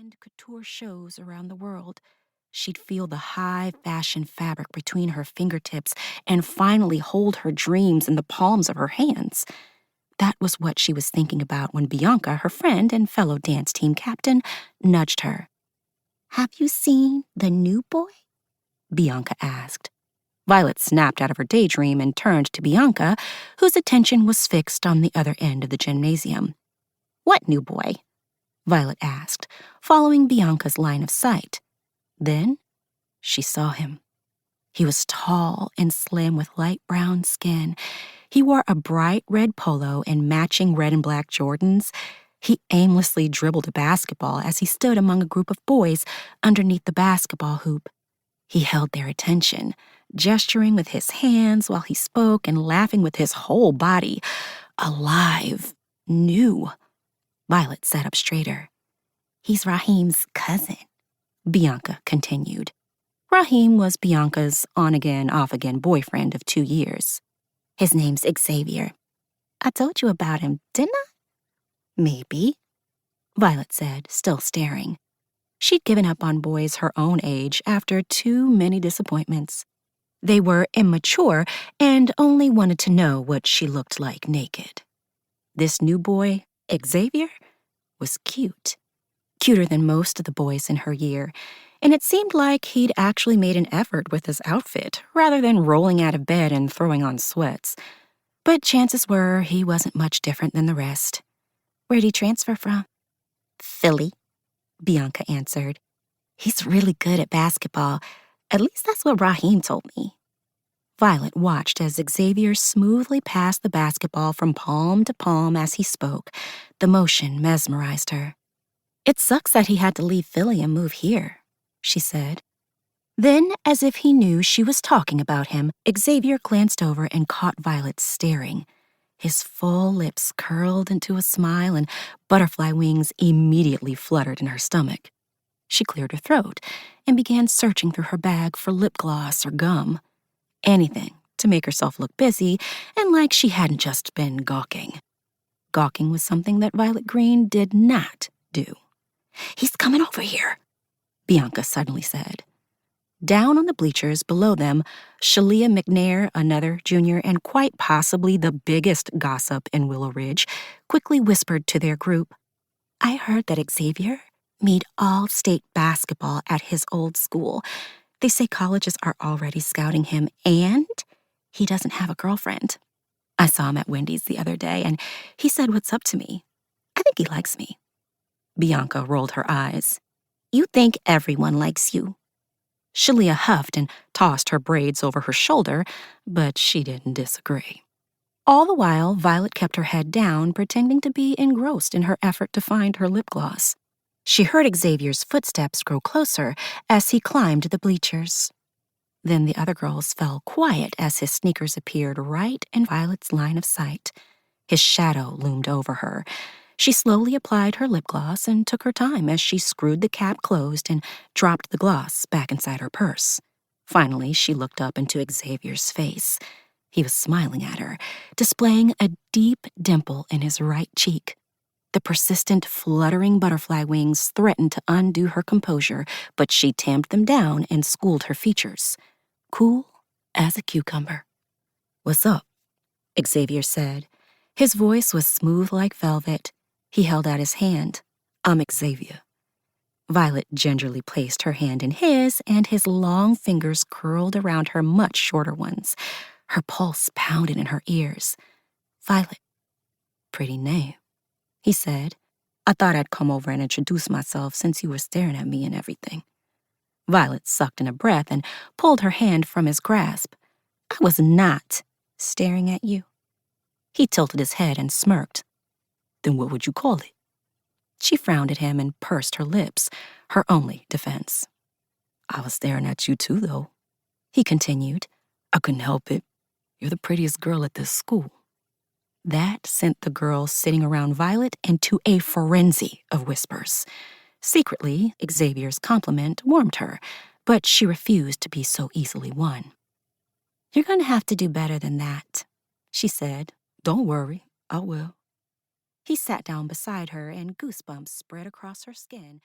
attend couture shows around the world. She'd feel the high fashion fabric between her fingertips and finally hold her dreams in the palms of her hands. That was what she was thinking about when Bianca, her friend and fellow dance team captain, nudged her. "Have you seen the new boy?" Bianca asked. Violet snapped out of her daydream and turned to Bianca, whose attention was fixed on the other end of the gymnasium. "What new boy?" Violet asked, following Bianca's line of sight. Then she saw him. He was tall and slim with light brown skin. He wore a bright red polo and matching red and black Jordans. He aimlessly dribbled a basketball as he stood among a group of boys underneath the basketball hoop. He held their attention, gesturing with his hands while he spoke and laughing with his whole body. Alive. New. Violet sat up straighter. "He's Raheem's cousin," Bianca continued. Raheem was Bianca's on-again, off-again boyfriend of 2 years. "His name's Xavier. I told you about him, didn't I?" "Maybe," Violet said, still staring. She'd given up on boys her own age after too many disappointments. They were immature and only wanted to know what she looked like naked. This new boy, Xavier, was cute. Cuter than most of the boys in her year, and it seemed like he'd actually made an effort with his outfit rather than rolling out of bed and throwing on sweats. But chances were he wasn't much different than the rest. "Where'd he transfer from?" "Philly," Bianca answered. "He's really good at basketball. At least that's what Raheem told me." Violet watched as Xavier smoothly passed the basketball from palm to palm as he spoke. The motion mesmerized her. "It sucks that he had to leave Philly and move here," she said. Then, as if he knew she was talking about him, Xavier glanced over and caught Violet staring. His full lips curled into a smile and butterfly wings immediately fluttered in her stomach. She cleared her throat and began searching through her bag for lip gloss or gum. Anything to make herself look busy and like she hadn't just been gawking. Gawking was something that Violet Green did not do. "He's coming over here," Bianca suddenly said. Down on the bleachers below them, Shalia McNair, another junior and quite possibly the biggest gossip in Willow Ridge, quickly whispered to their group, "I heard that Xavier made all-state basketball at his old school. They say colleges are already scouting him, and he doesn't have a girlfriend. I saw him at Wendy's the other day, and he said what's up to me. I think he likes me." Bianca rolled her eyes. "You think everyone likes you." Shalia huffed and tossed her braids over her shoulder, but she didn't disagree. All the while, Violet kept her head down, pretending to be engrossed in her effort to find her lip gloss. She heard Xavier's footsteps grow closer as he climbed the bleachers. Then the other girls fell quiet as his sneakers appeared right in Violet's line of sight. His shadow loomed over her. She slowly applied her lip gloss and took her time as she screwed the cap closed and dropped the gloss back inside her purse. Finally, she looked up into Xavier's face. He was smiling at her, displaying a deep dimple in his right cheek. The persistent, fluttering butterfly wings threatened to undo her composure, but she tamped them down and schooled her features. Cool as a cucumber. "What's up?" Xavier said. His voice was smooth like velvet. He held out his hand. "I'm Xavier." Violet gingerly placed her hand in his, and his long fingers curled around her much shorter ones. Her pulse pounded in her ears. "Violet, pretty name," he said. "I thought I'd come over and introduce myself since you were staring at me and everything." Violet sucked in a breath and pulled her hand from his grasp. "I was not staring at you." He tilted his head and smirked. "Then what would you call it?" She frowned at him and pursed her lips, her only defense. "I was staring at you too, though," he continued. "I couldn't help it. You're the prettiest girl at this school." That sent the girls sitting around Violet into a frenzy of whispers. Secretly, Xavier's compliment warmed her, but she refused to be so easily won. "You're going to have to do better than that," she said. "Don't worry, I will." He sat down beside her, and goosebumps spread across her skin